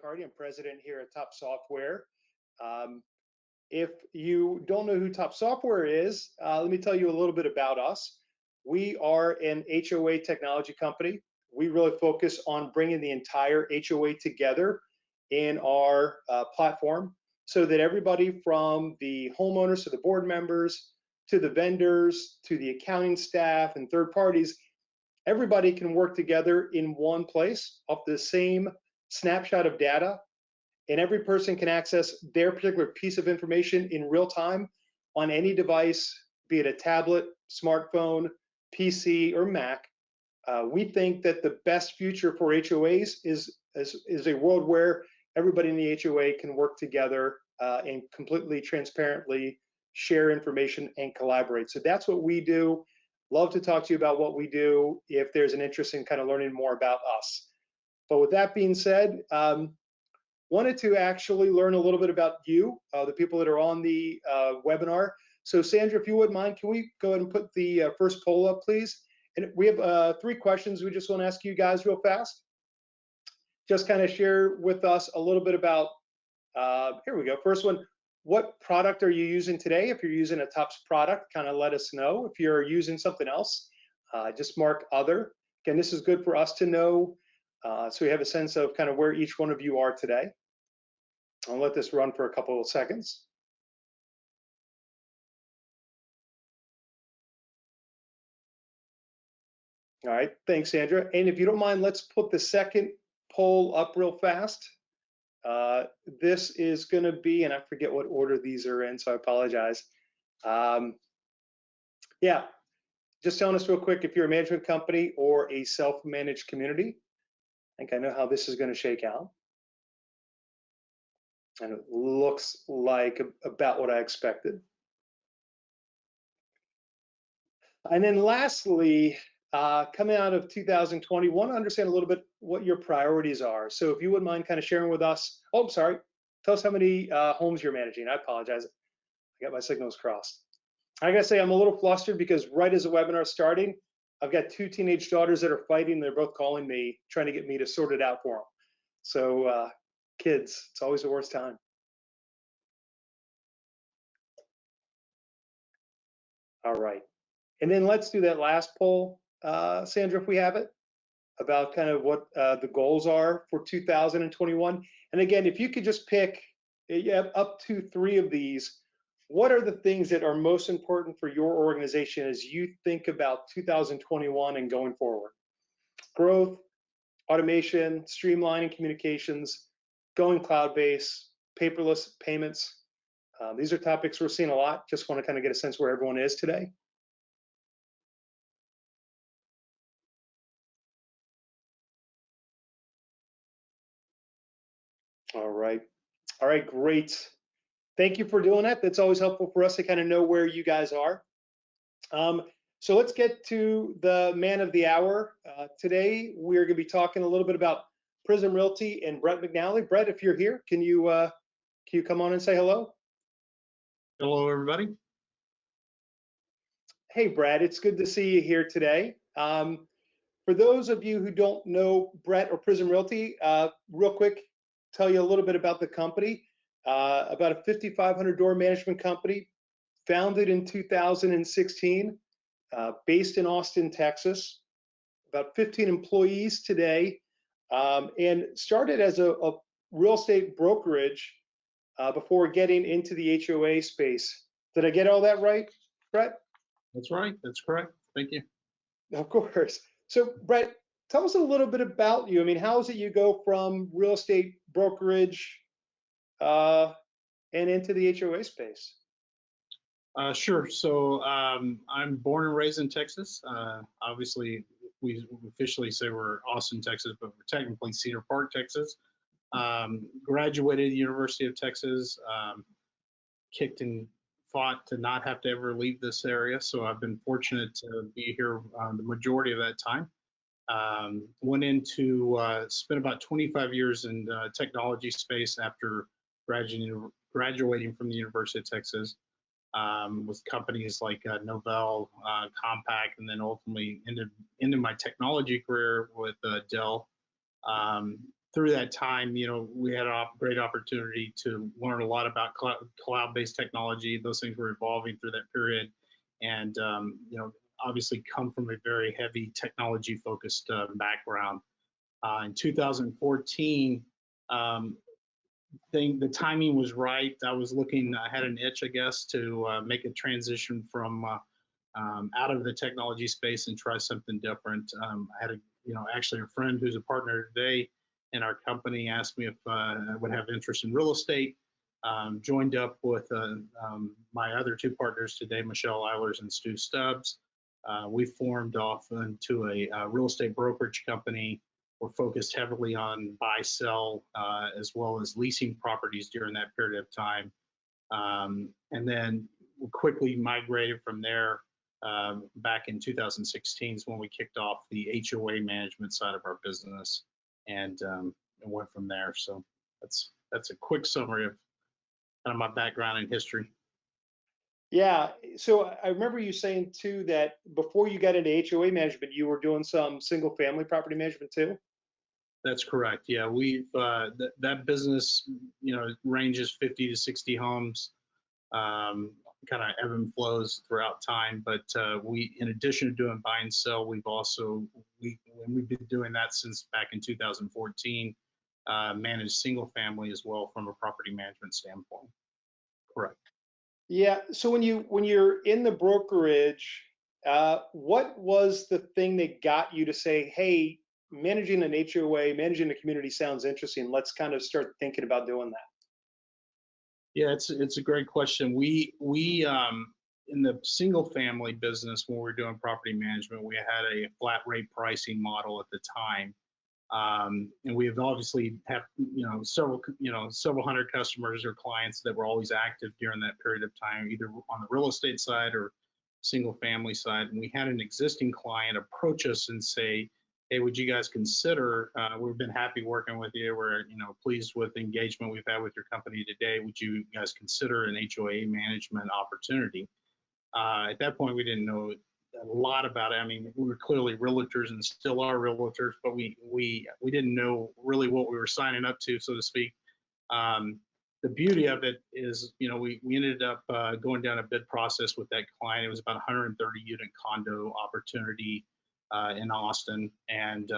I'm president here at Top Software. If you don't know who Top Software is, let me tell you a little bit about us. We are an HOA technology company. We really focus on bringing the entire HOA together in our platform so that everybody from the homeowners to the board members to the vendors to the accounting staff and third parties, everybody can work together in one place off the same snapshot of data, and every person can access their particular piece of information in real time on any device, be it a tablet, smartphone, PC, or Mac. We think that the best future for HOAs is a world where everybody in the HOA can work together and completely transparently share information and collaborate. So that's what we do. Love to talk to you about what we do if there's an interest in kind of learning more about us. But with that being said, wanted to actually learn a little bit about you, the people that are on the webinar. So Sandra, if you wouldn't mind, can we go ahead and put the first poll up, please? And we have 3 questions we just want to ask you guys real fast. Just kind of share with us a little bit about, here we go. First one, what product are you using today? If you're using a TOPS product, kind of let us know. If you're using something else, just mark other. Again, this is good for us to know so we have a sense of kind of where each one of you are today. I'll let this run for a couple of seconds. All right, thanks, Sandra. And if you don't mind, let's put the second poll up real fast. This is going to be, and I forget what order these are in, so I apologize. Yeah, just telling us real quick if you're a management company or a self-managed community. I think I know how this is going to shake out. And it looks like about what I expected. And then lastly, coming out of 2020, want to understand a little bit what your priorities are. So if you wouldn't mind kind of sharing with us, oh, sorry, tell us how many homes you're managing. I apologize, I got my signals crossed. I gotta say I'm a little flustered because right as the webinar is starting, I've got 2 teenage daughters that are fighting. They're both calling me, trying to get me to sort it out for them. So kids, it's always the worst time. All right, and then let's do that last poll, Sandra, if we have it, about kind of what the goals are for 2021. And again, if you could just pick up to 3 of these, what are the things that are most important for your organization as you think about 2021 and going forward? Growth, automation, streamlining communications, going cloud-based, paperless payments. These are topics we're seeing a lot. Just want to kind of get a sense where everyone is today. All right, great. Thank you for doing that. That's always helpful for us to kind of know where you guys are. So let's get to the man of the hour. Today, we're going to be talking a little bit about Prism Realty and Brett McNally. Brett, if you're here, can you come on and say hello? Hello, everybody. Hey, Brad, it's good to see you here today. For those of you who don't know Brett or Prism Realty, real quick, tell you a little bit about the company. About a 5,500 door management company, founded in 2016, based in Austin, Texas. About 15 employees today, and started as a real estate brokerage before getting into the HOA space. Did I get all that right, Brett? That's right. That's correct. Thank you. Of course. So, Brett, tell us a little bit about you. I mean, how is it you go from real estate brokerage and into the HOA space? Sure. So I'm born and raised in Texas. Obviously, we officially say we're Austin, Texas, but we're technically Cedar Park, Texas. Graduated at the University of Texas, kicked and fought to not have to ever leave this area. So I've been fortunate to be here the majority of that time. Went into, spent about 25 years in technology space after graduating from the University of Texas. With companies like Novell, Compaq, and then ultimately ended my technology career with Dell. through that time, we had a great opportunity to learn a lot about cloud-based technology. Those things were evolving through that period, and obviously come from a very heavy technology-focused background. In 2014, the timing was right. I had an itch, I guess, to make a transition from out of the technology space and try something different. I had actually a friend who's a partner today in our company asked me if I would have interest in real estate. Joined up with my other two partners today, Michelle Eilers and Stu Stubbs. We formed off into a real estate brokerage company. We're focused heavily on buy, sell, as well as leasing properties during that period of time. And then we quickly migrated from there. Back in 2016 is when we kicked off the HOA management side of our business, and went from there. So that's a quick summary of kind of my background and history. Yeah. So I remember you saying too that before you got into HOA management, you were doing some single family property management too. That's correct. Yeah, we've that business, ranges 50 to 60 homes. Kind of ebb and flows throughout time, but we, in addition to doing buy and sell, we've been doing that since back in 2014. Managed single family as well from a property management standpoint. Correct. Yeah. So when you're in the brokerage, what was the thing that got you to say, "Hey, managing an HOA, managing a community sounds interesting. Let's kind of start thinking about doing that." Yeah, it's a great question. We in the single family business, when we were doing property management, we had a flat rate pricing model at the time. And we have obviously have several hundred customers or clients that were always active during that period of time, either on the real estate side or single family side. And we had an existing client approach us and say, "Hey, would you guys consider? We've been happy working with you. We're pleased with the engagement we've had with your company today. Would you guys consider an HOA management opportunity?" At that point, we didn't know a lot about it. I mean, we were clearly realtors and still are realtors, but we didn't know really what we were signing up to, so to speak. The beauty of it is, we ended up going down a bid process with that client. It was about 130 unit condo opportunity in Austin, and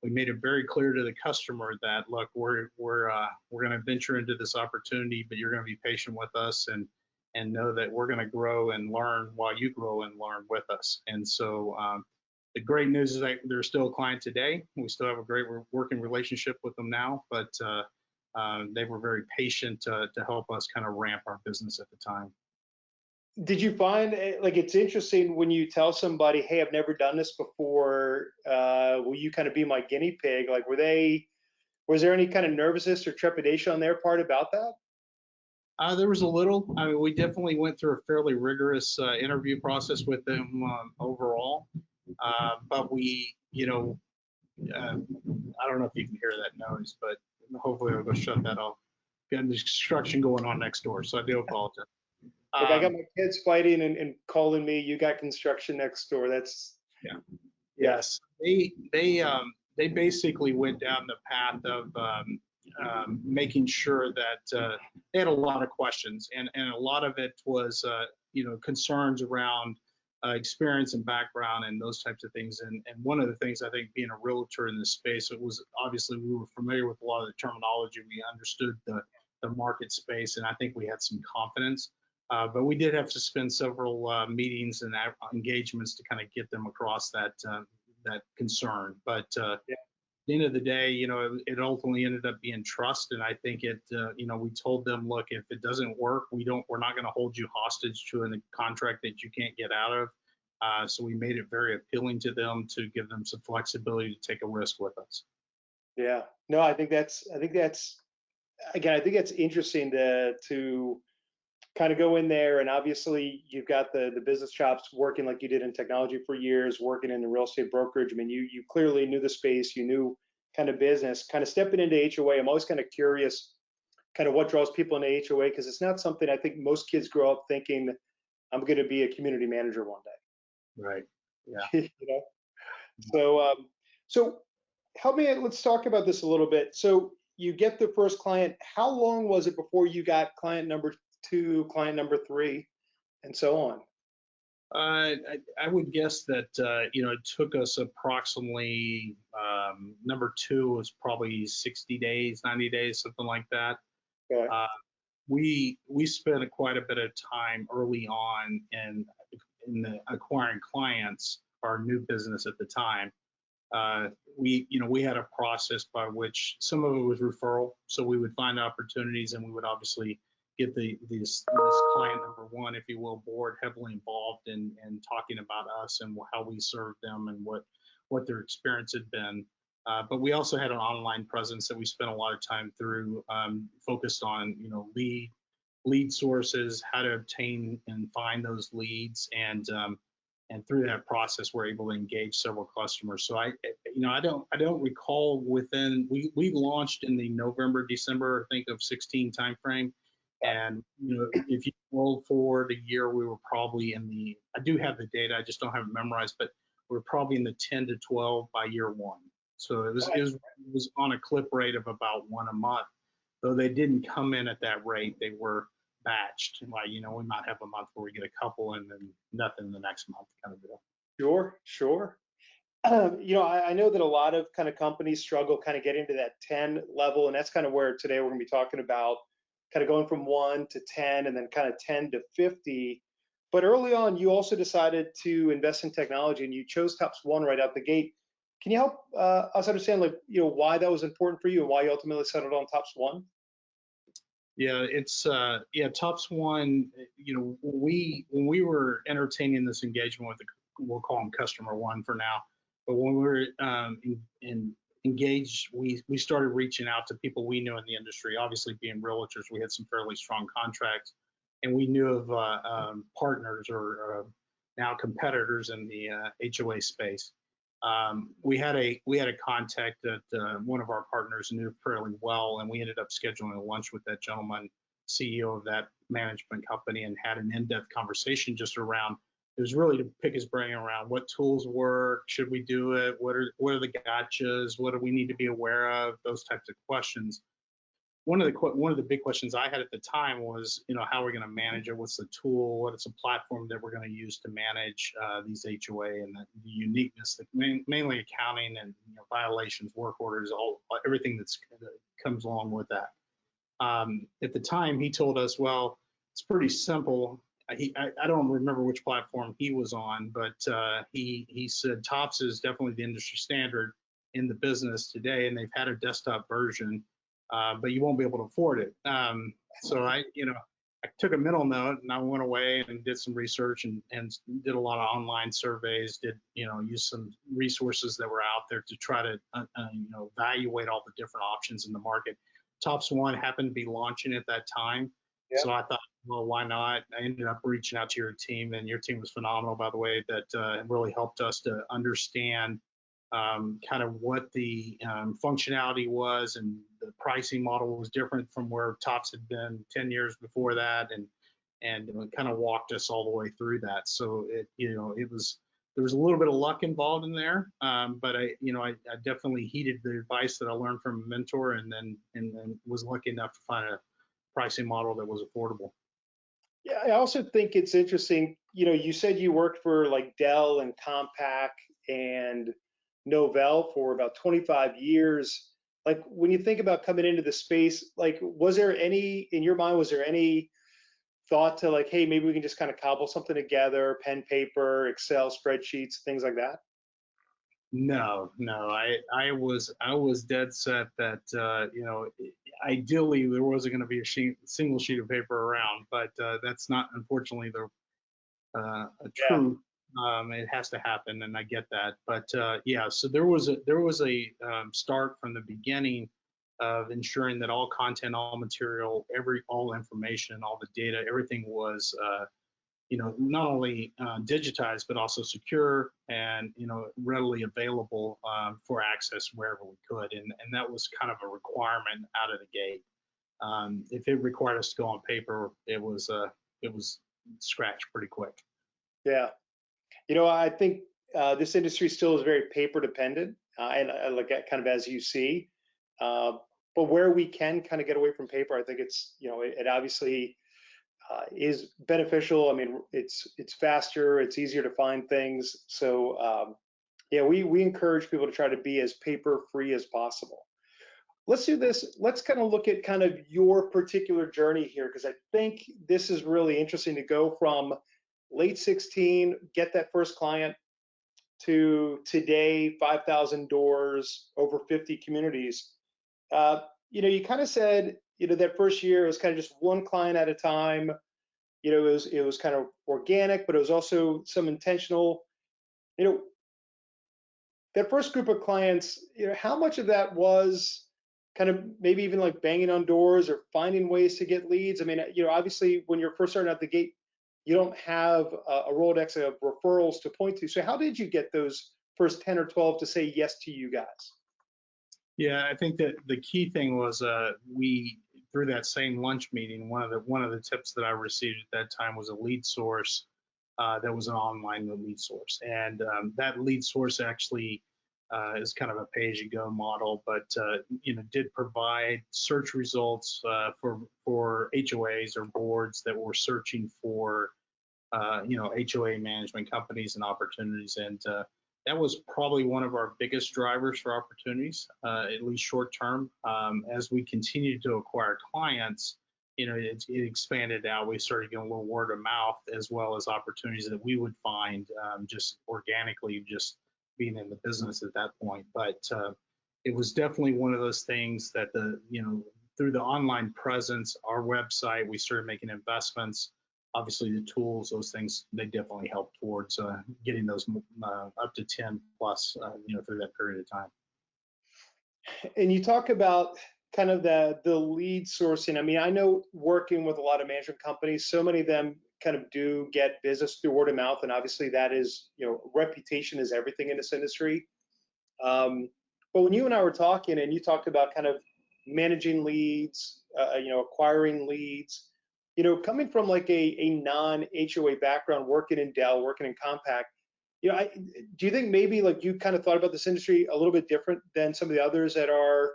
we made it very clear to the customer that, look, we're going to venture into this opportunity, but you're going to be patient with us and know that we're going to grow and learn while you grow and learn with us. And so the great news is that they're still a client today. We still have a great working relationship with them now, but they were very patient to help us kind of ramp our business at the time. Did you find like it's interesting when you tell somebody, "Hey, I've never done this before. Will you kind of be my guinea pig?" Like, was there any kind of nervousness or trepidation on their part about that? There was a little. I mean, we definitely went through a fairly rigorous interview process with them overall. But I don't know if you can hear that noise, but hopefully I'll go shut that off. Got construction going on next door, so I do apologize. Like, I got my kids fighting and calling me. You got construction next door. That's Yeah. Yes. They basically went down the path of making sure that they had a lot of questions, and a lot of it was concerns around experience and background and those types of things. And one of the things, I think, being a realtor in this space, it was obviously we were familiar with a lot of the terminology. We understood the market space, and I think we had some confidence. But we did have to spend several meetings and engagements to kind of get them across that concern. But at the end of the day, it ultimately ended up being trust. And I think we told them, look, if it doesn't work, we're not going to hold you hostage to a contract that you can't get out of. So we made it very appealing to them to give them some flexibility to take a risk with us. Yeah. No, I think that's interesting to kind of go in there, and obviously you've got the business chops working like you did in technology for years, working in the real estate brokerage. I mean, you clearly knew the space, you knew kind of business. Kind of stepping into HOA, I'm always kind of curious kind of what draws people into HOA, because it's not something I think most kids grow up thinking, I'm going to be a community manager one day. Right. Yeah. So help me, let's talk about this a little bit. So you get the first client. How long was it before you got client number two, client number three, and so on? I would guess that it took us approximately number two was probably 60 days, 90 days, something like that. Okay. Uh, we spent quite a bit of time early on in the acquiring clients, our new business at the time. We had a process by which some of it was referral, so we would find opportunities and we would obviously get this client number one, if you will, board heavily involved in talking about us and how we served them and what their experience had been. But we also had an online presence that we spent a lot of time through, focused on lead sources, how to obtain and find those leads, and through that process, we're able to engage several customers. So I don't recall we launched in the November, December, I think of 16 timeframe. And if you roll forward a year, we were probably I do have the data, I just don't have it memorized, but we're probably in the 10 to 12 by year one. So it was on a clip rate of about one a month, though they didn't come in at that rate. They were batched. Like, we might have a month where we get a couple and then nothing the next month kind of deal. Sure, sure. I know that a lot of kind of companies struggle kind of getting to that 10 level, and that's kind of where today we're going to be talking about kind of going from 1 to 10 and then kind of 10 to 50. But early on, you also decided to invest in technology and you chose Tops One right out the gate. Can you help us understand, why that was important for you and why you ultimately settled on Tops One? Yeah, Tops One. When we were entertaining this engagement with we'll call them customer one for now, but when we were engaged, we started reaching out to people we knew in the industry. Obviously, being realtors, we had some fairly strong contracts, and we knew of partners or now competitors in the HOA space. We had a contact that one of our partners knew fairly well, and we ended up scheduling a lunch with that gentleman, CEO of that management company, and had an in-depth conversation just around. It was really to pick his brain around what tools work, should we do it, what are the gotchas, what do we need to be aware of, those types of questions. One of the big questions I had at the time was, how are we going to manage it? What's the tool? What is a platform that we're going to use to manage these HOA and the uniqueness, mainly accounting and violations, work orders, everything that comes along with that. At the time, he told us, well, it's pretty simple. I don't remember which platform he was on, but he said Tops is definitely the industry standard in the business today, and they've had a desktop version. But you won't be able to afford it. So I took a mental note and I went away and did some research and did a lot of online surveys, use some resources that were out there to try to, evaluate all the different options in the market. Tops One happened to be launching at that time. Yep. So I thought, well, why not? I ended up reaching out to your team, and your team was phenomenal, by the way, that really helped us to understand kind of what the functionality was, and the pricing model was different from where Tops had been 10 years before that, and kind of walked us all the way through that. So there was a little bit of luck involved in there, but I definitely heeded the advice that I learned from a mentor, and then was lucky enough to find a pricing model that was affordable. Yeah, I also think it's interesting. You said you worked for like Dell and Compaq and Novell for about 25 years. Like, when you think about coming into the space, like, was there any, in your mind, was there any thought to like, hey, maybe we can just kind of cobble something together, pen, paper, Excel, spreadsheets, things like that? No. I was dead set that ideally there wasn't going to be a single sheet of paper around, but that's not, unfortunately, a truth. It has to happen, and I get that. But so there was a start from the beginning of ensuring that all content, all material, all information, all the data, everything was not only digitized but also secure and readily available for access wherever we could, and that was kind of a requirement out of the gate. If it required us to go on paper, it was scratched pretty quick. Yeah. I think this industry still is very paper dependent. and I look at kind of as you see. Uh, but where we can kind of get away from paper, I think it's, it obviously is beneficial. I mean, it's faster, it's easier to find things. So yeah, we encourage people to try to be as paper free as possible. Let's do this. Let's kind of look at kind of your particular journey here, because I think this is really interesting to go from late 16, get that first client, to today, 5,000 doors, over 50 communities. You kind of said, that first year was kind of just one client at a time. It was kind of organic, but it was also some intentional. You know, that first group of clients, how much of that was kind of maybe even like banging on doors or finding ways to get leads? I mean, obviously when you're first starting out the gate, you don't have a Rolodex of referrals to point to. So how did you get those first 10 or 12 to say yes to you guys? Yeah, I think that the key thing was we through that same lunch meeting, one of the tips that I received at that time was a lead source that was an online lead source, and that lead source actually is kind of a pay-as-you-go model, but did provide search results for HOAs or boards that were searching for HOA management companies and opportunities, and that was probably one of our biggest drivers for opportunities, at least short term. As we continued to acquire clients, it expanded out. We started getting a little word of mouth as well as opportunities that we would find just organically, just being in the business at that point. But it was definitely one of those things that through the online presence, our website, we started making investments. Obviously, the tools, those things, they definitely help towards getting those up to 10 plus, through that period of time. And you talk about kind of the lead sourcing. I mean, I know working with a lot of management companies, so many of them kind of do get business through word of mouth, and obviously that is, reputation is everything in this industry. But when you and I were talking, and you talked about kind of managing leads, acquiring leads, coming from like a non-HOA background, working in Dell, working in Compact, do you think maybe like you kind of thought about this industry a little bit different than some of the others that are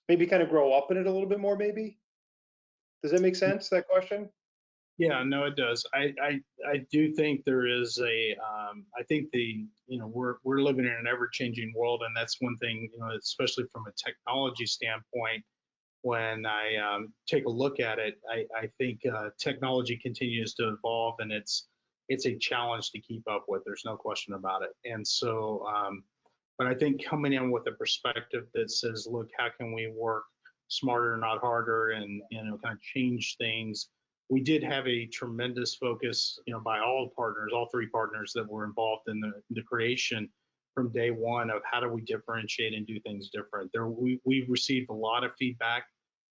maybe kind of grow up in it a little bit more, maybe? Does that make sense, that question? Yeah, no, it does. I do think there is I think we're living in an ever changing world, and that's one thing, especially from a technology standpoint. When I take a look at it, I think technology continues to evolve, and it's a challenge to keep up with. There's no question about it. And so, but I think coming in with a perspective that says, look, how can we work smarter, not harder, and kind of change things. We did have a tremendous focus, by all partners, all three partners that were involved in the creation from day one of how do we differentiate and do things different. We received a lot of feedback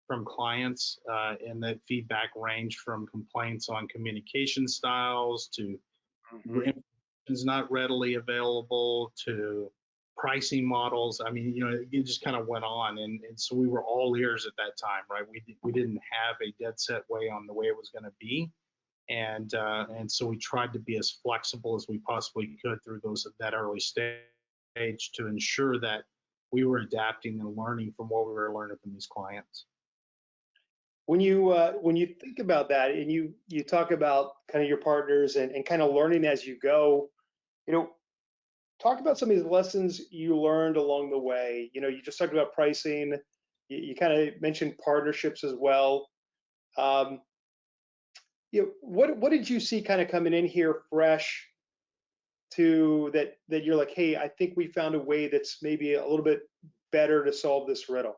from clients, and that feedback ranged from complaints on communication styles to information is not readily available to pricing models. I mean, it just kind of went on, and so we were all ears at that time, right? We didn't have a dead set way on the way it was going to be, and so we tried to be as flexible as we possibly could through that early stage to ensure that we were adapting and learning from what we were learning from these clients. When you think about that, and you talk about kind of your partners and kind of learning as you go, talk about some of these lessons you learned along the way. You just talked about pricing. You kind of mentioned partnerships as well. What did you see kind of coming in here fresh to that you're like, hey, I think we found a way that's maybe a little bit better to solve this riddle?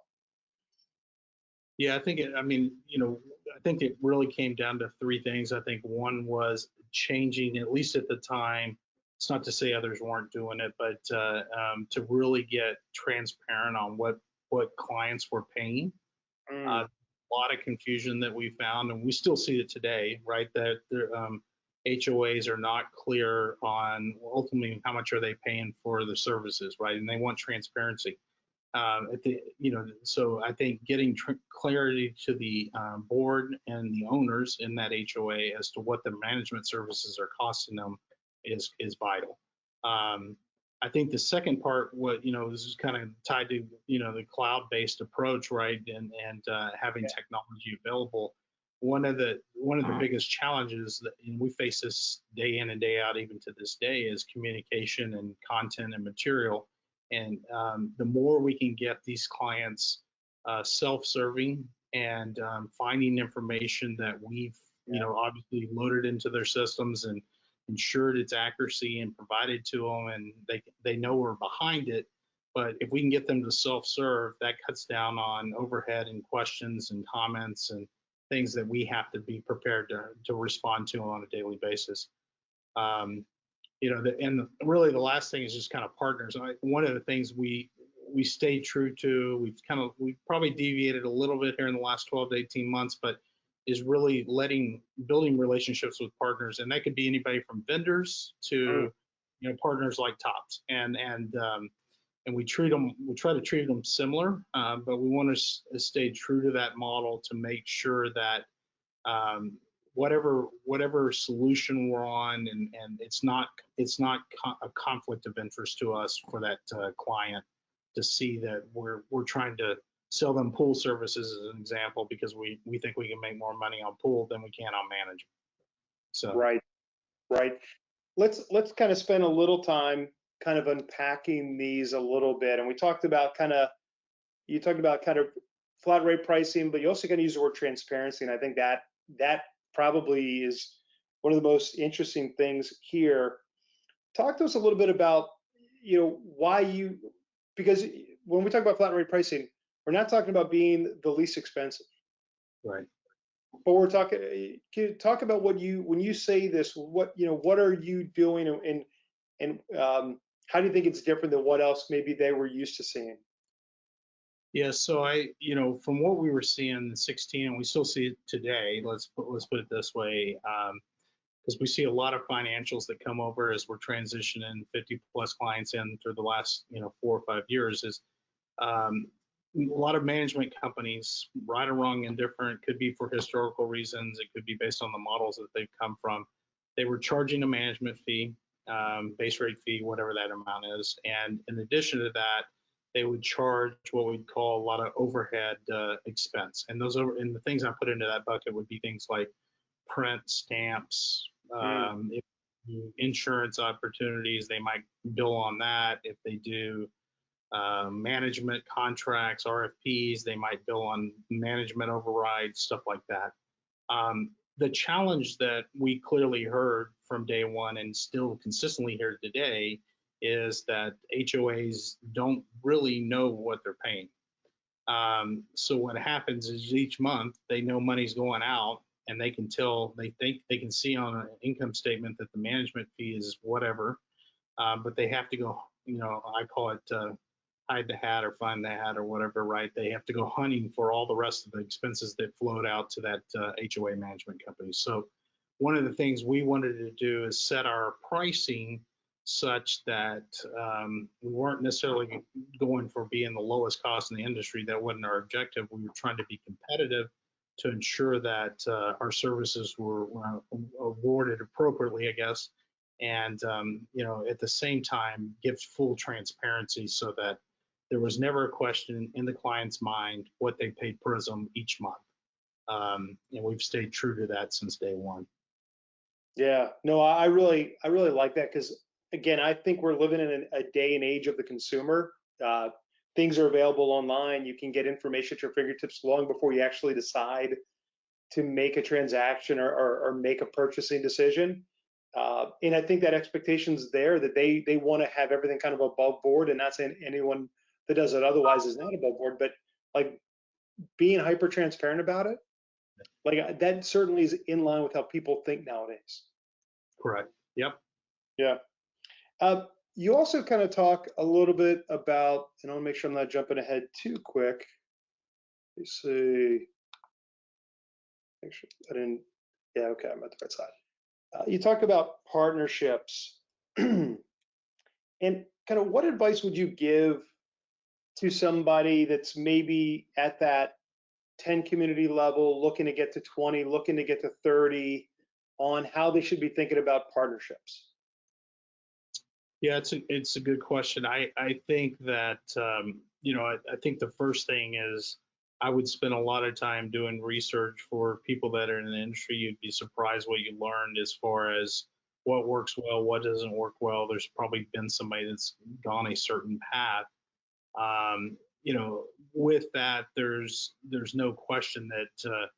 Yeah, I think it really came down to three things. I think one was changing, at least at the time. It's not to say others weren't doing it, but to really get transparent on what clients were paying. Mm. A lot of confusion that we found, and we still see it today, right? That HOAs are not clear on ultimately how much are they paying for the services, right? And they want transparency. So I think getting clarity to the board and the owners in that HOA as to what the management services are costing them is vital. I think the second part, this is kind of tied to, the cloud-based approach, right? And having technology available. One of the biggest challenges and we face this day in and day out, even to this day, is communication and content and material. And the more we can get these clients self-serving and finding information that we've, obviously loaded into their systems and ensured its accuracy and provided to them, and they know we're behind it. But if we can get them to self-serve, that cuts down on overhead and questions and comments and things that we have to be prepared to respond to on a daily basis. And really the last thing is just kind of partners. One of the things we stayed true to, we've probably deviated a little bit here in the last 12 to 18 months, but is really building relationships with partners, and that could be anybody from vendors to partners like Tops, and we try to treat them similar, but we want to stay true to that model to make sure that whatever solution we're on, and it's not a conflict of interest to us for that client to see that we're trying to sell them pool services as an example, because we think we can make more money on pool than we can on management. So right. Let's kind of spend a little time kind of unpacking these a little bit. And you talked about kind of flat rate pricing, but you also kind of use the word transparency. And I think that probably is one of the most interesting things here. Talk to us a little bit about, because when we talk about flat rate pricing, we're not talking about being the least expensive. Right. But we're talking. Can you talk about when you say this? What are you doing, and how do you think it's different than what else maybe they were used to seeing? Yeah. So from what we were seeing in 16, and we still see it today. Let's put it this way, because we see a lot of financials that come over as we're transitioning 50 plus clients in through the last 4 or 5 years. Is a lot of management companies, right or wrong, indifferent, could be for historical reasons, it could be based on the models that they've come from. They were charging a management fee, base rate fee, whatever that amount is. And in addition to that, they would charge what we'd call a lot of overhead expense. And and the things I put into that bucket would be things like print, stamps, insurance opportunities, they might bill on that. If they do management contracts, RFPs, they might bill on management overrides, stuff like that. The challenge that we clearly heard from day one and still consistently hear today is that HOAs don't really know what they're paying. So what happens is each month they know money's going out, and they think they can see on an income statement that the management fee is whatever, but they have to go, I call it hide the hat or find the hat or whatever, right? They have to go hunting for all the rest of the expenses that float out to that HOA management company. So one of the things we wanted to do is set our pricing such that we weren't necessarily going for being the lowest cost in the industry. That wasn't our objective. We were trying to be competitive to ensure that our services were awarded appropriately, I guess, and at the same time give full transparency so that there was never a question in the client's mind what they paid Prism each month. And we've stayed true to that since day one. Yeah, no, I really like that, because again, I think we're living in a day and age of the consumer. Things are available online. You can get information at your fingertips long before you actually decide to make a transaction or make a purchasing decision. And I think that expectation's there, that they want to have everything kind of above board, and not saying anyone that does it otherwise is not above board, but like being hyper transparent about it, like that certainly is in line with how people think nowadays. Correct. Yep. Yeah. You also kind of talk a little bit about, and I want to make sure I'm not jumping ahead too quick. Let's see. Make sure I didn't. Yeah, okay, I'm at the right side. You talk about partnerships, and kind of what advice would you give to somebody that's maybe at that 10 community level, looking to get to 20, looking to get to 30, on how they should be thinking about partnerships? Yeah, it's a good question. I think that I think the first thing is I would spend a lot of time doing research for people that are in the industry. You'd be surprised what you learned as far as what works well, what doesn't work well. There's probably been somebody that's gone a certain path. With that, there's no question that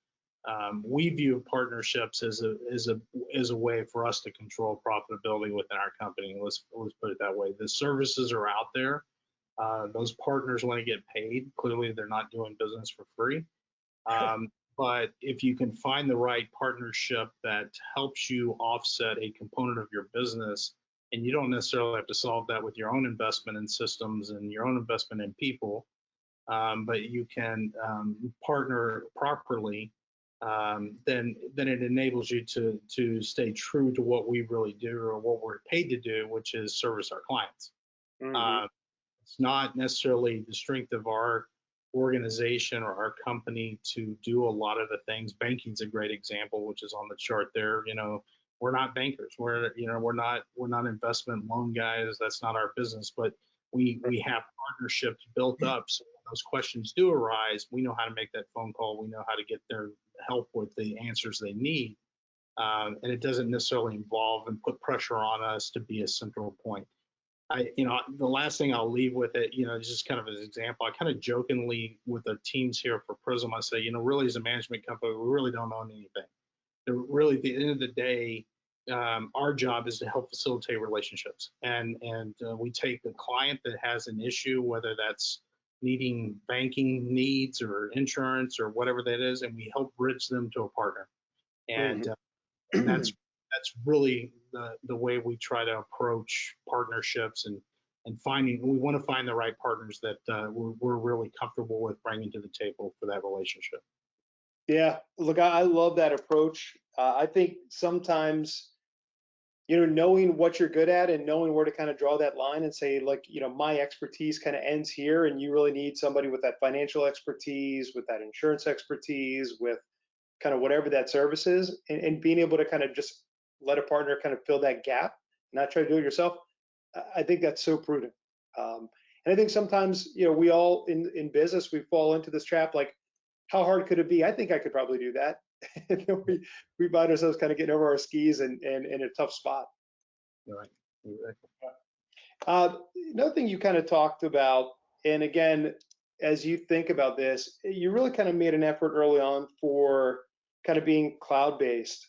we view partnerships as a way for us to control profitability within our company. Let's put it that way. The services are out there. Those partners want to get paid. Clearly, they're not doing business for free. But if you can find the right partnership that helps you offset a component of your business, and you don't necessarily have to solve that with your own investment in systems and your own investment in people, but you can partner properly, then it enables you to stay true to what we really do or what we're paid to do, which is service our clients. Mm-hmm. Uh, it's not necessarily the strength of our organization or our company to do a lot of the things. Banking's a great example, which is on the chart there. We're not bankers. We're not investment loan guys. That's not our business. But we have partnerships built up, so when those questions do arise, we know how to make that phone call. We know how to get their help with the answers they need, and it doesn't necessarily involve and put pressure on us to be a central point. The last thing I'll leave with it, just kind of as an example, I kind of jokingly with the teams here for Prism, I say, really as a management company, we really don't own anything. Really, at the end of the day, our job is to help facilitate relationships, and we take the client that has an issue, whether that's needing banking needs or insurance or whatever that is, and we help bridge them to a partner. And and that's really the way we try to approach partnerships, and we want to find the right partners that we're really comfortable with bringing to the table for that relationship. Yeah, look, I love that approach. I think sometimes, knowing what you're good at and knowing where to kind of draw that line and say, like, my expertise kind of ends here, and you really need somebody with that financial expertise, with that insurance expertise, with kind of whatever that service is, and being able to kind of just let a partner kind of fill that gap, not try to do it yourself. I think that's so prudent. And I think sometimes, we all in business, we fall into this trap, like, how hard could it be? I think I could probably do that. And then we find ourselves kind of getting over our skis and in a tough spot. Right. Exactly. Another thing you kind of talked about, and again, as you think about this, you really kind of made an effort early on for kind of being cloud-based.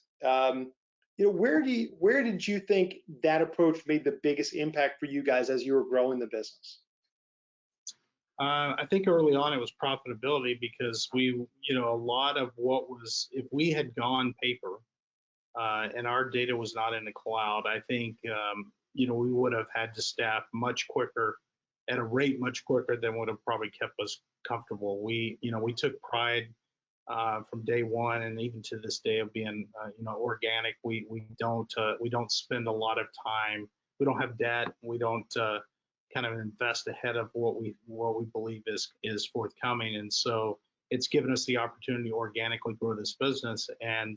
Where did you think that approach made the biggest impact for you guys as you were growing the business? I think early on it was profitability because a lot of what was, if we had gone paper and our data was not in the cloud, I think, we would have had to staff much quicker at a rate much quicker than would have probably kept us comfortable. We took pride from day one, and even to this day, of being, organic. We don't spend a lot of time. We don't have debt. We don't kind of invest ahead of what we believe is forthcoming, and so it's given us the opportunity to organically grow this business. And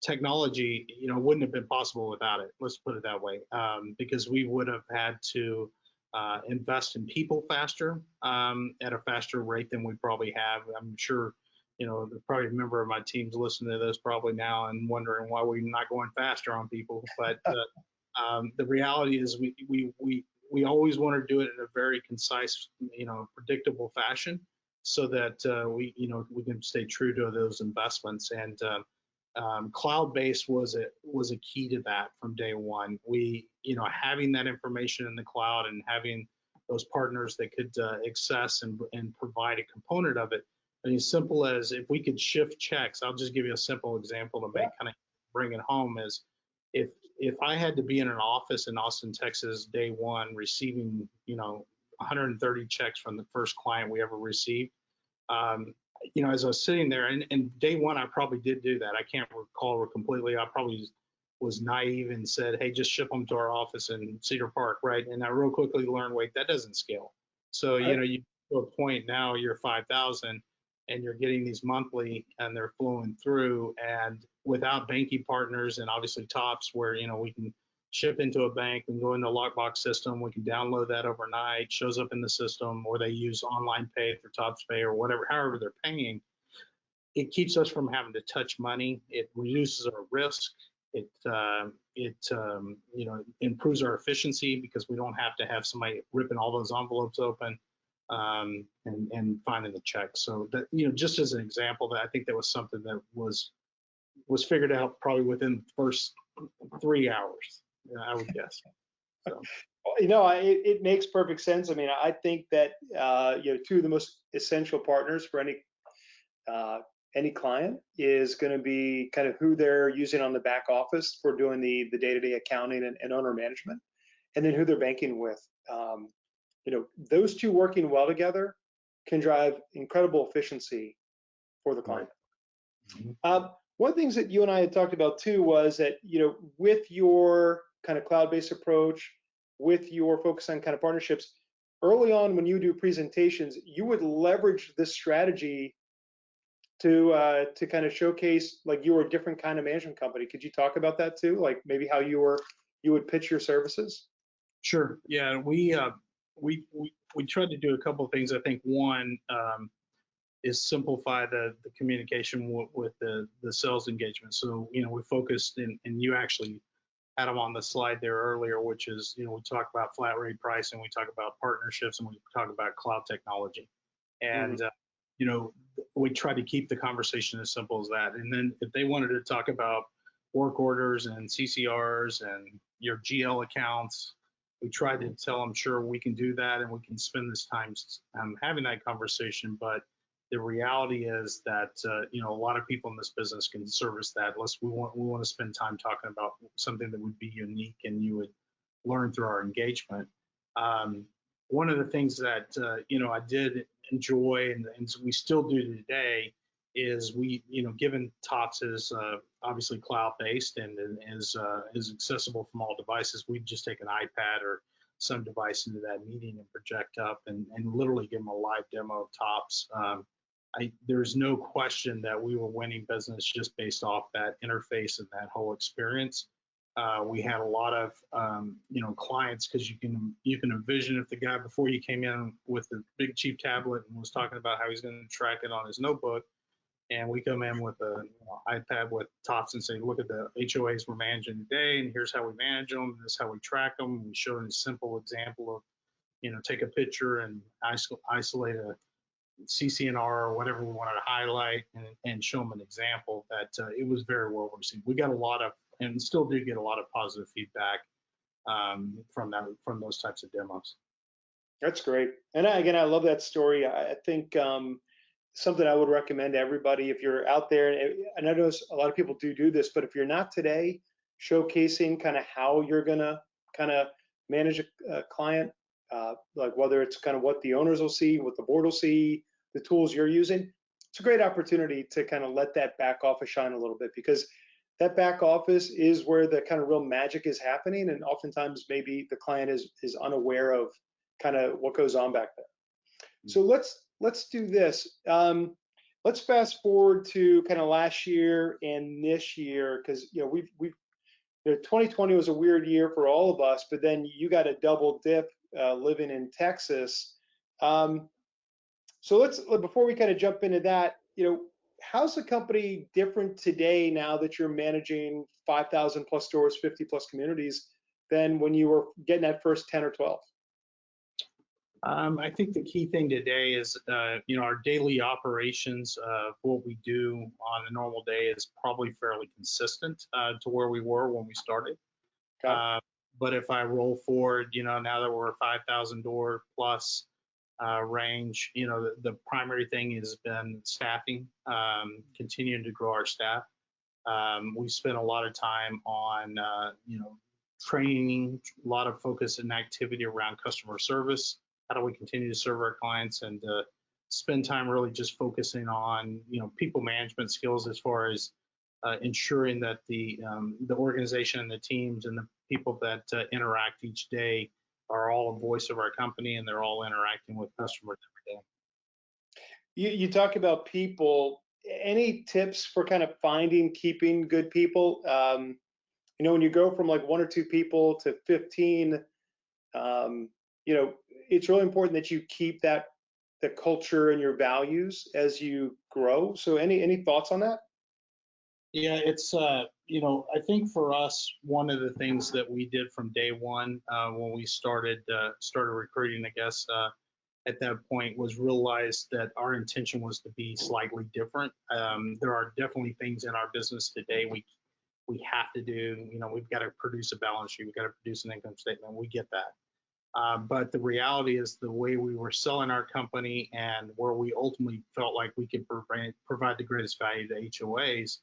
technology, wouldn't have been possible without it. Let's put it that way, because we would have had to invest in people faster, at a faster rate than we probably have. I'm sure, probably a member of my team's listening to this probably now and wondering why we're not going faster on people. But the reality is we always want to do it in a very concise, predictable fashion, so that we can stay true to those investments. And cloud-based was a key to that from day one. Having that information in the cloud and having those partners that could access and provide a component of it. I mean, as simple as if we could shift checks. I'll just give you a simple example to kind of bring it home. Is if I had to be in an office in Austin, Texas, day one, receiving 130 checks from the first client we ever received. As I was sitting there, and day one, I probably did do that. I can't recall completely. I probably was naive and said, hey, just ship them to our office in Cedar Park, right? And I real quickly learned, wait, that doesn't scale. So, you to a point now, you're 5,000 and you're getting these monthly and they're flowing through, and without banking partners and obviously tops where, we can ship into a bank and go into a lockbox system. We can download that overnight, shows up in the system, or they use online pay for Tops Pay or whatever, however they're paying. It keeps us from having to touch money. It reduces our risk. It improves our efficiency because we don't have to have somebody ripping all those envelopes open and finding the check. So that, just as an example, that I think that was something that was figured out probably within the first 3 hours, I would guess. So. It makes perfect sense. I mean, I think that two of the most essential partners for any client is going to be kind of who they're using on the back office for doing the day-to-day accounting and owner management, and then who they're banking with. Those two working well together can drive incredible efficiency for the client. Right. One of the things that you and I had talked about too was that, with your kind of cloud-based approach, with your focus on kind of partnerships, early on when you do presentations, you would leverage this strategy to kind of showcase like you were a different kind of management company. Could you talk about that too? Like maybe how you would pitch your services? Sure. Yeah, we tried to do a couple of things. I think one is simplify the communication with the sales engagement. So we focused, and you actually had them on the slide there earlier, which is we talk about flat rate pricing, we talk about partnerships, and we talk about cloud technology. And we tried to keep the conversation as simple as that. And then if they wanted to talk about work orders and CCRs and your GL accounts, we tried to tell them, sure, we can do that and we can spend this time having that conversation. But the reality is that a lot of people in this business can service that. Unless we want to spend time talking about something that would be unique and you would learn through our engagement. One of the things that I did enjoy and we still do today is given Tops is obviously cloud-based and is accessible from all devices, we just take an iPad or some device into that meeting and project up and literally give them a live demo of Tops. There's no question that we were winning business just based off that interface and that whole experience. We had a lot of clients, because you can envision if the guy before you came in with the big cheap tablet and was talking about how he's going to track it on his notebook, and we come in with an iPad with Tops and say, look at the HOAs we're managing today, and here's how we manage them, and this is how we track them. We show a simple example of take a picture and isolate a CCNR or whatever we wanted to highlight and show them an example. That it was very well received. We got a lot of, and still do get a lot of positive feedback from those types of demos. That's great. And again, I love that story. I think something I would recommend to everybody, if you're out there, and I know a lot of people do this, but if you're not today, showcasing kind of how you're going to kind of manage a client, like whether it's kind of what the owners will see, what the board will see, the tools you're using, it's a great opportunity to kind of let that back office shine a little bit, because that back office is where the kind of real magic is happening. And oftentimes maybe the client is unaware of kind of what goes on back there. So let's do this. Let's fast forward to kind of last year and this year, because we've 2020 was a weird year for all of us, but then you got a double dip living in Texas. So before we kind of jump into that, how's the company different today now that you're managing 5,000 plus stores, 50 plus communities, than when you were getting that first 10 or 12? I think the key thing today is, our daily operations of what we do on a normal day is probably fairly consistent to where we were when we started. Okay. But if I roll forward, now that we're a 5,000 door plus range, the primary thing has been staffing, continuing to grow our staff. We spent a lot of time on, training, a lot of focus and activity around customer service. How do we continue to serve our clients, and spend time really just focusing on, people management skills as far as ensuring that the organization and the teams and the people that interact each day are all a voice of our company, and they're all interacting with customers every day. You talk about people. Any tips for kind of finding, keeping good people? you know, when you go from like 1 or 2 people to 15, you know, it's really important that you keep that the culture and your values as you grow. So any thoughts on that? Yeah, it's you know, I think for us, one of the things that we did from day one when we started recruiting, I guess at that point was realize that our intention was to be slightly different. There are definitely things in our business today we have to do. You know, we've got to produce a balance sheet, we've got to produce an income statement. We get that. But the reality is the way we were selling our company and where we ultimately felt like we could provide the greatest value to HOAs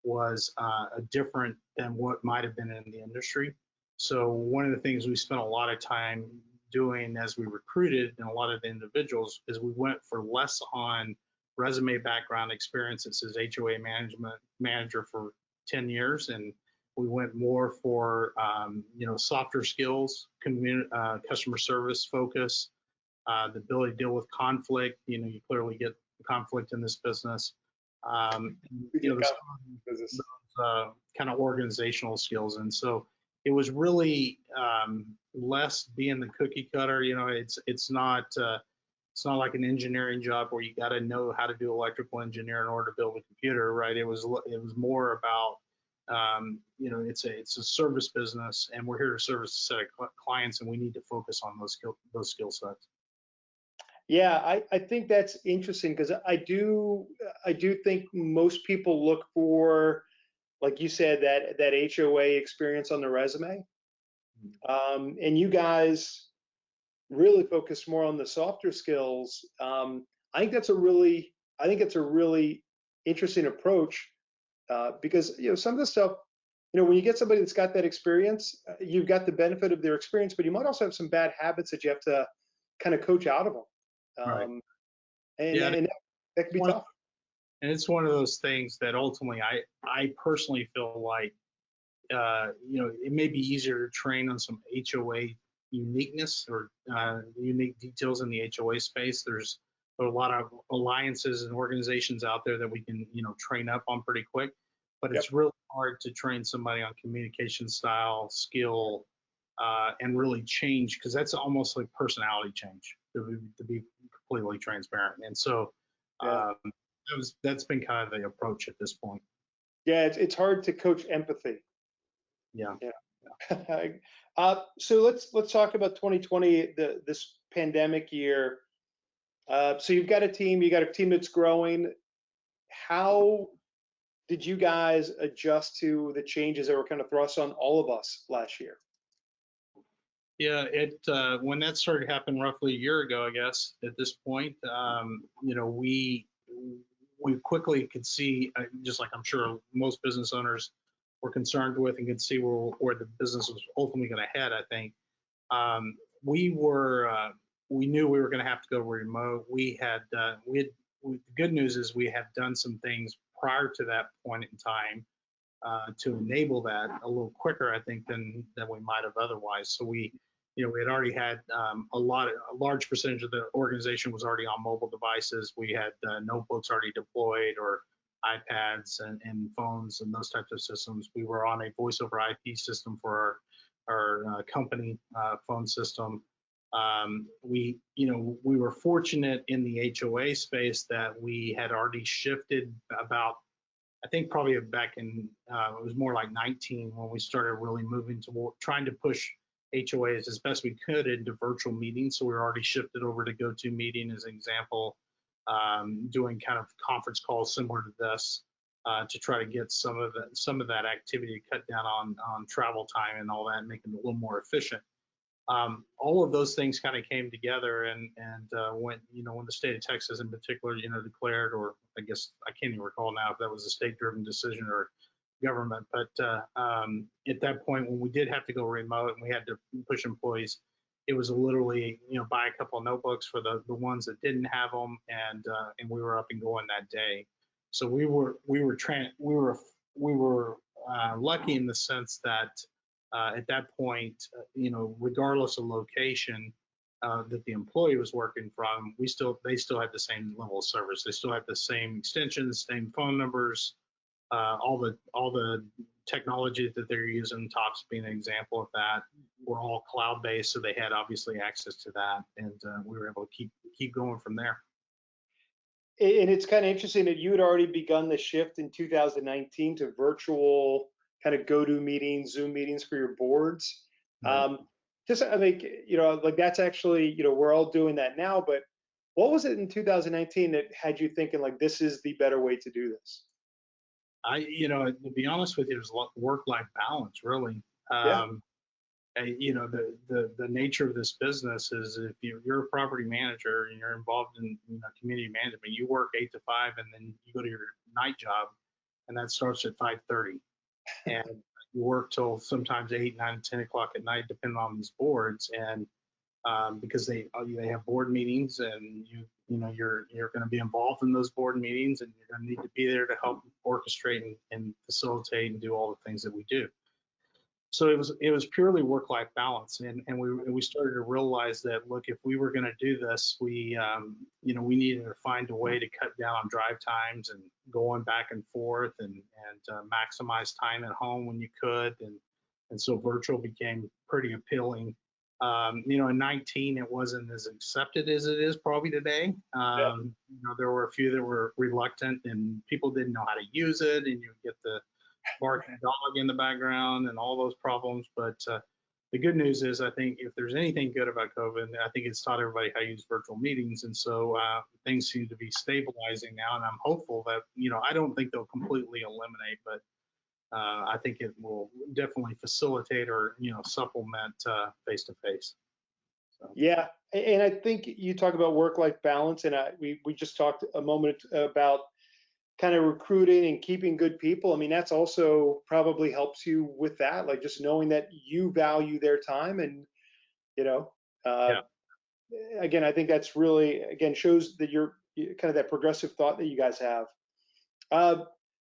was different than what might have been in the industry. So one of the things we spent a lot of time doing as we recruited and a lot of the individuals is we went for less on resume background experience. It says HOA management manager for 10 years, and we went more for you know, softer skills, customer service focus, the ability to deal with conflict. You know, you clearly get conflict in this business. You know, those kind of organizational skills. And so it was really less being the cookie cutter. You know, it's not like an engineering job where you got to know how to do electrical engineer in order to build a computer, right? It was more about you know, it's a service business, and we're here to service a set of clients, and we need to focus on those skill sets. Yeah, I think that's interesting because I do think most people look for, like you said, that HOA experience on the resume. And you guys really focus more on the softer skills. I think it's a really interesting approach because you know some of the stuff, you know, when you get somebody that's got that experience, you've got the benefit of their experience, but you might also have some bad habits that you have to kind of coach out of them. Right. And, Yeah. and that can be tough. And it's one of those things that ultimately I personally feel like you know, it may be easier to train on some HOA uniqueness or unique details in the HOA space. There's a lot of alliances and organizations out there that we can, you know, train up on pretty quick, but Yep. it's really hard to train somebody on communication style, skill, and really change, because that's almost like personality change, to be completely transparent. And so Yeah. that's been kind of the approach at this point. Yeah, it's hard to coach empathy. Yeah. Yeah. So let's talk about 2020, this pandemic year. So you've got a team, you got a team that's growing. How did you guys adjust to the changes that were kind of thrust on all of us last year? Yeah, it when that started happening roughly a year ago, I guess at this point, you know, we quickly could see, just like I'm sure most business owners were concerned with, and could see where the business was ultimately going to head. I think we were we knew we were going to have to go remote. The good news is we had done some things prior to that point in time to enable that a little quicker, I think, than we might have otherwise. So you know, we had already had a large percentage of the organization was already on mobile devices. We had notebooks already deployed, or iPads and phones and those types of systems. We were on a voice over IP system for our company phone system. You know, we were fortunate in the HOA space that we had already shifted about, I think probably back in, it was more like 19 when we started really moving to trying to push HOAs as best we could into virtual meetings. So we were already shifted over to GoToMeeting as an example, doing kind of conference calls similar to this to try to get some of that activity cut down on travel time and all that, and make it a little more efficient. All of those things kind of came together, and when, you know, when the state of Texas in particular, you know, declared, or I guess I can't even recall now if that was a state-driven decision or government, but at that point when we did have to go remote and we had to push employees, it was literally, you know, buy a couple of notebooks for the ones that didn't have them, and we were up and going that day. So we were lucky in the sense that at that point, you know, regardless of location that the employee was working from, they still had the same level of service. They still had the same extensions, same phone numbers, all the technology that they're using, Tops being an example of that, were all cloud-based, so they had obviously access to that, and we were able to keep going from there. And it's kind of interesting that you had already begun the shift in 2019 to virtual kind of go-to meetings, Zoom meetings for your boards. Right. Just, I think, like that's actually, we're all doing that now, but what was it in 2019 that had you thinking like this is the better way to do this? To be honest with you, there's work-life balance, really. Yeah. The nature of this business is if you're a property manager and you're involved in community management, you work 8 to 5, and then you go to your night job, and that starts at 5:30, and you work till sometimes 8, 9, 10 o'clock at night, depending on these boards, and because they have board meetings, and you're going to be involved in those board meetings, and you're going to need to be there to help orchestrate and facilitate and do all the things that we do. So it was purely work-life balance, and we started to realize that, look, if we were going to do this, we needed to find a way to cut down on drive times and going back and forth, and maximize time at home when you could, and so virtual became pretty appealing. In 19, it wasn't as accepted as it is probably today. Yeah. There were a few that were reluctant, and people didn't know how to use it, and you get the barking dog in the background and all those problems. But the good news is, I think if there's anything good about COVID, I think it's taught everybody how to use virtual meetings. And so things seem to be stabilizing now. And I'm hopeful that, I don't think they'll completely eliminate, but I think it will definitely facilitate or, supplement face-to-face. So. Yeah. And I think you talk about work-life balance, and we just talked a moment about kind of recruiting and keeping good people. I mean, that's also probably helps you with that, like just knowing that you value their time. And, Yeah. again, I think that's really, again, shows that you're kind of that progressive thought that you guys have.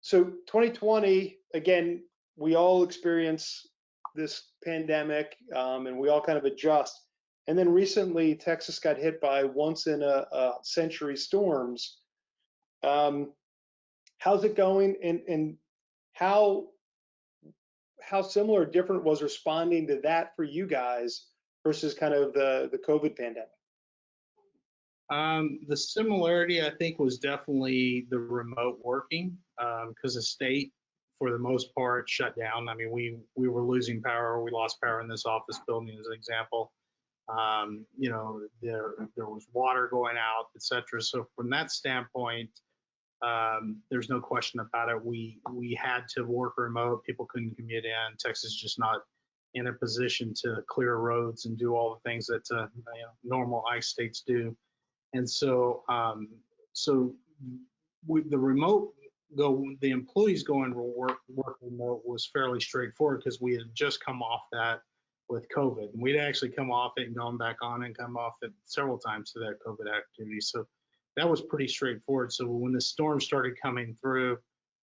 So 2020, again, we all experience this pandemic, and we all kind of adjust. And then recently, Texas got hit by once in a century storms. How's it going, and how similar or different was responding to that for you guys versus kind of the COVID pandemic? The similarity, I think, was definitely the remote working, because the state, for the most part, shut down. I mean, we were losing power. We lost power in this office building, as an example. There was water going out, et cetera. So from that standpoint, there's no question about it. We had to work remote. People couldn't commute in. Texas is just not in a position to clear roads and do all the things that normal ICE states do. And so, the employees going to work remote was fairly straightforward because we had just come off that with COVID. And we'd actually come off it and gone back on and come off it several times to that COVID activity. So that was pretty straightforward. So when the storm started coming through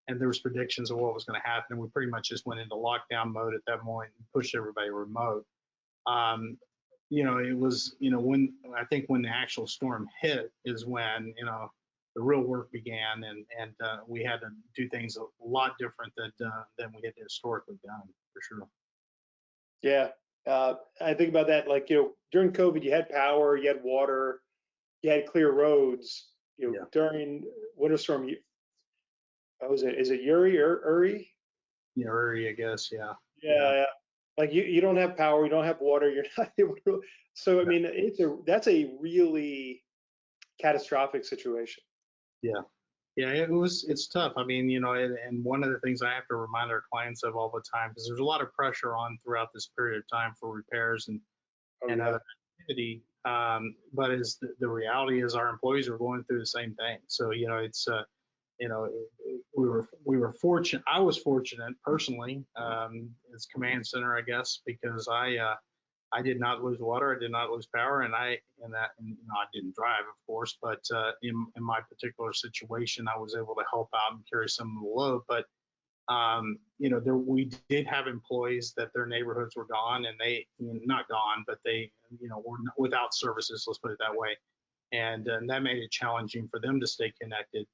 and there was predictions of what was going to happen, we pretty much just went into lockdown mode at that point and pushed everybody remote. It was, when I think when the actual storm hit is when, the real work began, and we had to do things a lot different than we had historically done, for sure. Yeah. I think about that, like, during COVID, you had power, you had water, you had clear roads. Yeah. During winter storm, is it Uri or Uri? Yeah, Uri, I guess. Yeah. Yeah. Like you don't have power, you don't have water, you're not able to. So I mean, that's a really catastrophic situation. Yeah. Yeah, it's tough. I mean, and one of the things I have to remind our clients of all the time, because there's a lot of pressure on throughout this period of time for repairs and other activity. But the reality is our employees are going through the same thing. So, it's we were fortunate. I was fortunate personally, as command center, I guess, because I did not lose water, I did not lose power, and I didn't drive, of course, but in my particular situation, I was able to help out and carry some of the load. But we did have employees that their neighborhoods were gone, and they not gone, but they were without services. Let's put it that way, and that made it challenging for them to stay connected.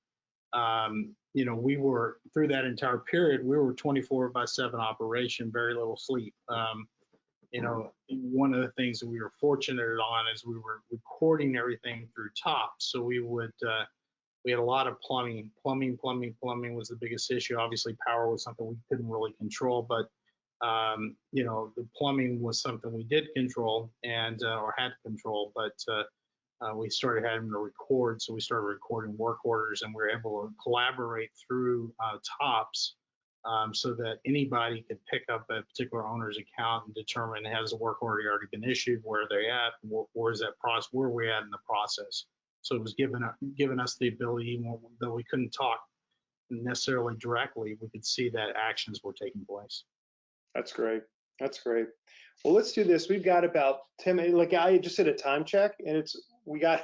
we were through that entire period, we were 24/7 operation, very little sleep. One of the things that we were fortunate on is we were recording everything through Tops. So we had a lot of plumbing. Plumbing was the biggest issue. Obviously, power was something we couldn't really control, but the plumbing was something we did control and or had to control. But we started having to record, so we started recording work orders, and we were able to collaborate through Tops. So that anybody could pick up a particular owner's account and determine, has the work order already been issued, where are they at, where is that process, where are we at in the process. So it was given us the ability, even though we couldn't talk necessarily directly, we could see that actions were taking place. That's great. That's great. Well, let's do this. We've got about 10 minutes. Like I just did a time check, and we got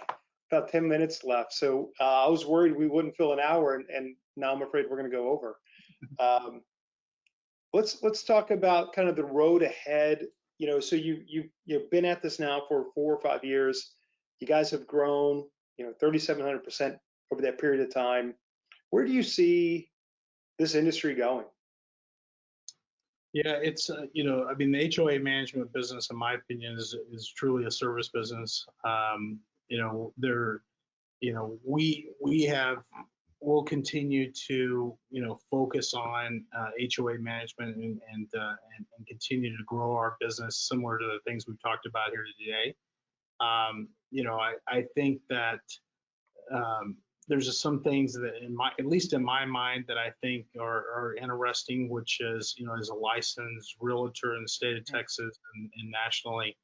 about 10 minutes left. So I was worried we wouldn't fill an hour, and now I'm afraid we're going to go over. Let's talk about kind of the road ahead. So you've been at this now for 4 or 5 years. You guys have grown, 3,700% over that period of time. Where do you see this industry going? Yeah, it's the HOA management business, in my opinion, is truly a service business. We'll continue to focus on HOA management and continue to grow our business similar to the things we've talked about here today. I think that there's just some things that at least in my mind, that I think are interesting, which is, as a licensed realtor in the state of Texas and nationally,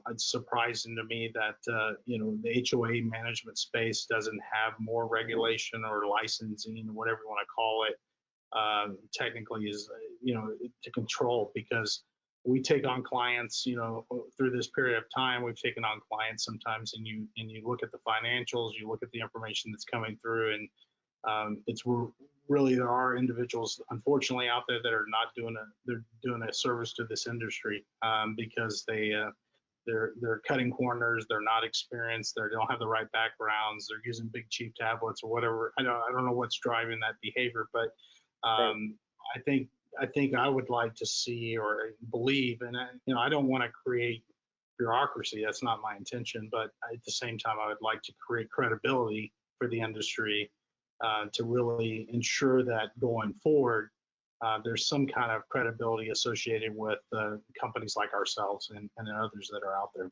it's surprising to me that, the HOA management space doesn't have more regulation or licensing, whatever you want to call it, technically is, to control, because we take on clients, through this period of time, we've taken on clients sometimes, and you look at the financials, you look at the information that's coming through, and it's really, there are individuals, unfortunately, out there that are not they're doing a service to this industry, because they're cutting corners, they're not experienced, they don't have the right backgrounds, they're using big cheap tablets or whatever. I don't know what's driving that behavior, but right. I think I would like to see or believe, and I don't want to create bureaucracy. That's not my intention. But at the same time, I would like to create credibility for the industry, to really ensure that going forward, there's some kind of credibility associated with companies like ourselves and others that are out there.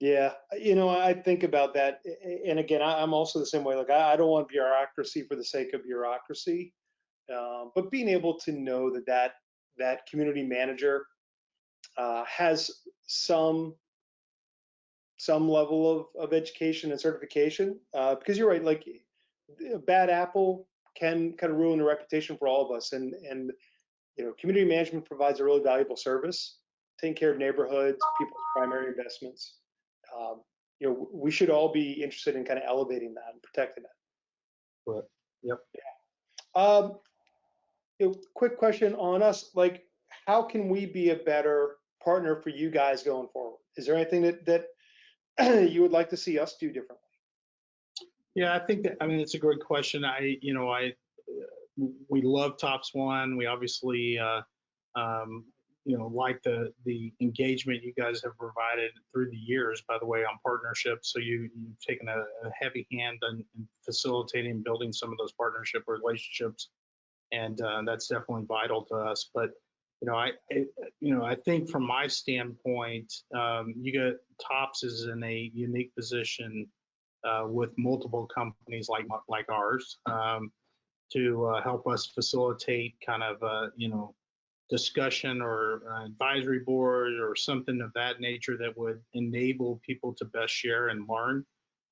Yeah, I think about that, and again, I'm also the same way. Like I don't want bureaucracy for the sake of bureaucracy. But being able to know that community manager has some level of education and certification, because you're right, like a bad apple can kind of ruin the reputation for all of us, and community management provides a really valuable service, taking care of neighborhoods, people's primary investments. We should all be interested in kind of elevating that and protecting it. Right. Yep. Yeah. Quick question on us, like how can we be a better partner for you guys going forward? Is there anything that you would like to see us do differently? Yeah, I think that, it's a great question. We love Tops One. We obviously, like the engagement you guys have provided through the years, by the way, on partnerships. So you've taken a heavy hand in facilitating, building some of those partnership relationships. And that's definitely vital to us. But I think from my standpoint, Tops is in a unique position with multiple companies like ours, to help us facilitate kind of discussion or advisory board or something of that nature that would enable people to best share and learn.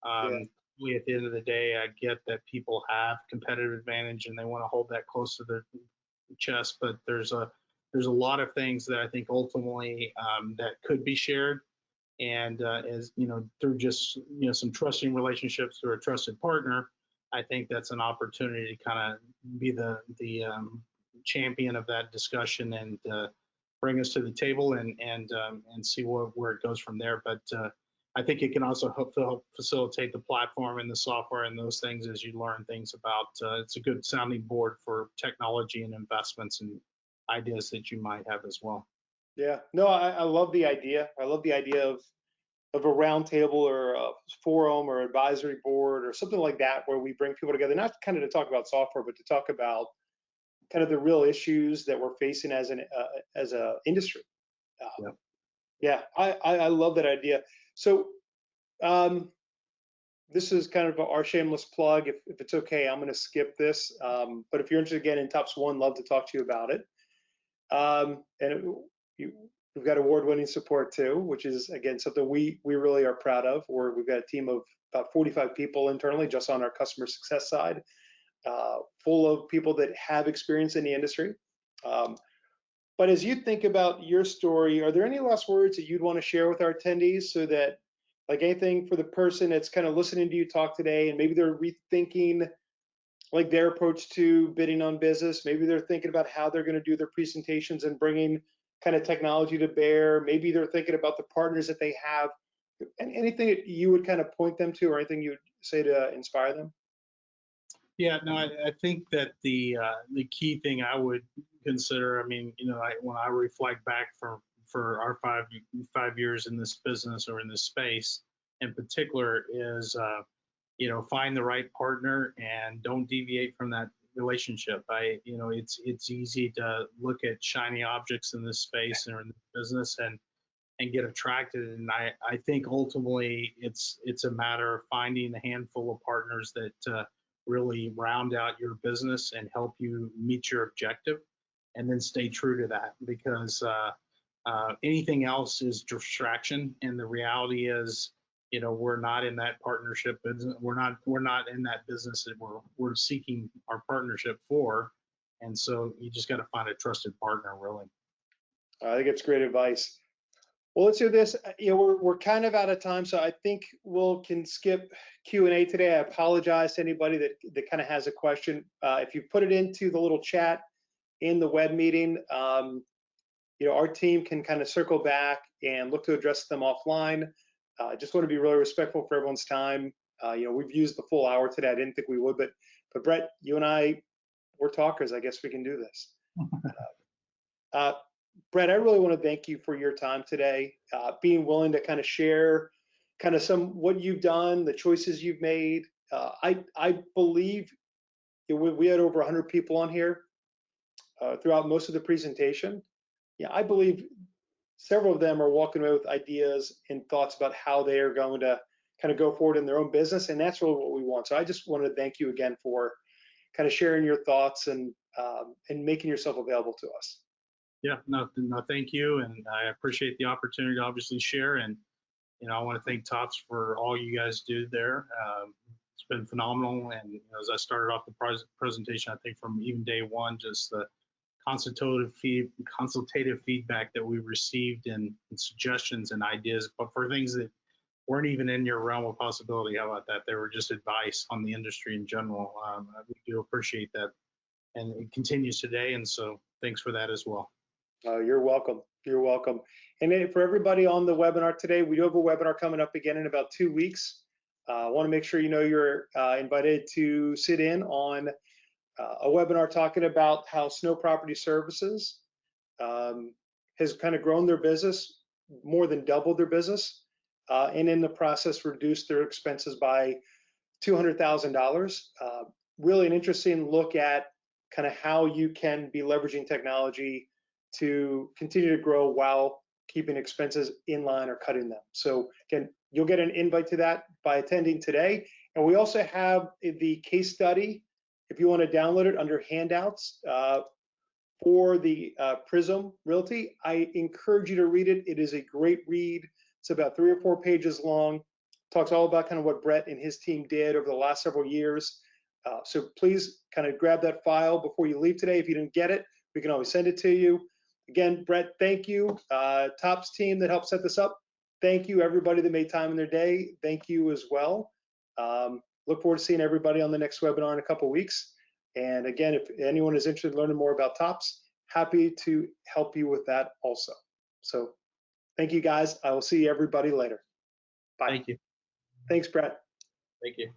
At the end of the day, I get that people have competitive advantage and they want to hold that close to their chest, but there's a lot of things that I think ultimately that could be shared, and as through just some trusting relationships through a trusted partner, I think that's an opportunity to kind of be the champion of that discussion and bring us to the table and see where it goes from there. But I think it can also help facilitate the platform and the software and those things as you learn things about. It's a good sounding board for technology and investments and ideas that you might have as well. Yeah, no, I love the idea. I love the idea of a round table or a forum or advisory board or something like that where we bring people together, not kind of to talk about software, but to talk about kind of the real issues that we're facing as a industry. Yeah. Yeah, I love that idea. So um, this is kind of our shameless plug. If it's okay, I'm going to skip this. But if you're interested again in Tops One, love to talk to you about it. We've got award-winning support too, which is again something we really are proud of. We've got a team of about 45 people internally just on our customer success side, full of people that have experience in the industry. But as you think about your story, are there any last words that you'd want to share with our attendees so that, like anything for the person that's kind of listening to you talk today and maybe they're rethinking like their approach to bidding on business, maybe they're thinking about how they're going to do their presentations and bringing kind of technology to bear, maybe they're thinking about the partners that they have, and anything that you would kind of point them to or anything you'd say to inspire them? Yeah, no, I think that the key thing I would consider, I mean, when I reflect back for our 5 years in this business or in this space in particular, is find the right partner and don't deviate from that relationship. It's easy to look at shiny objects in this space or in the business and get attracted. And I think ultimately it's a matter of finding a handful of partners that really round out your business and help you meet your objective, and then stay true to that, because anything else is distraction. And the reality is, we're not in that partnership business. We're not in that business that we're seeking our partnership for. And so you just got to find a trusted partner, really. I think it's great advice. Well, let's do this. We're kind of out of time, so I think can skip Q&A today. I apologize to anybody that kind of has a question. If you put it into the little chat in the web meeting, our team can kind of circle back and look to address them offline. I just want to be really respectful for everyone's time. We've used the full hour today. I didn't think we would, but Brett, you and I, we're talkers. I guess we can do this. Brett, I really want to thank you for your time today, being willing to kind of share kind of what you've done, the choices you've made. I believe we had over 100 people on here throughout most of the presentation. Yeah, I believe several of them are walking away with ideas and thoughts about how they are going to kind of go forward in their own business, and that's really what we want. So I just wanted to thank you again for kind of sharing your thoughts and making yourself available to us. Yeah, no, thank you, and I appreciate the opportunity to obviously share. And I want to thank Tops for all you guys do there. It's been phenomenal, and as I started off the presentation, I think from even day one, just the consultative feedback that we received, and suggestions and ideas, but for things that weren't even in your realm of possibility. How about that? They were just advice on the industry in general. We do appreciate that, and it continues today. And so thanks for that as well. You're welcome. You're welcome. And for everybody on the webinar today, we do have a webinar coming up again in about 2 weeks. I want to make sure you're invited to sit in on a webinar talking about how Snow Property Services has kind of grown their business, more than doubled their business, and in the process reduced their expenses by $200,000. Really an interesting look at kind of how you can be leveraging technology to continue to grow while keeping expenses in line or cutting them. So again, you'll get an invite to that by attending today. And we also have the case study, if you want to download it under handouts for the Prism Realty. I encourage you to read it. It is a great read. It's about 3 or 4 pages long. Talks all about kind of what Brett and his team did over the last several years. So please kind of grab that file before you leave today. If you didn't get it, we can always send it to you. Again, Brett, thank you. Tops team that helped set this up, thank you. Everybody that made time in their day, thank you as well. Look forward to seeing everybody on the next webinar in a couple of weeks. And again, if anyone is interested in learning more about Tops, happy to help you with that also. So thank you guys. I will see everybody later. Bye. Thank you. Thanks, Brett. Thank you.